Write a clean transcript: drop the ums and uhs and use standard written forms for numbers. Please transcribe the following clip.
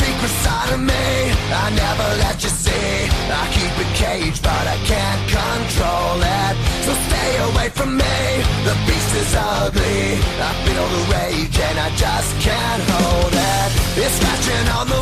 secret side of me I never let you see. I keep it caged but I can't control it. So stay away from me, the beast is ugly. I feel the rage and I just can't hold it. It's scratching on the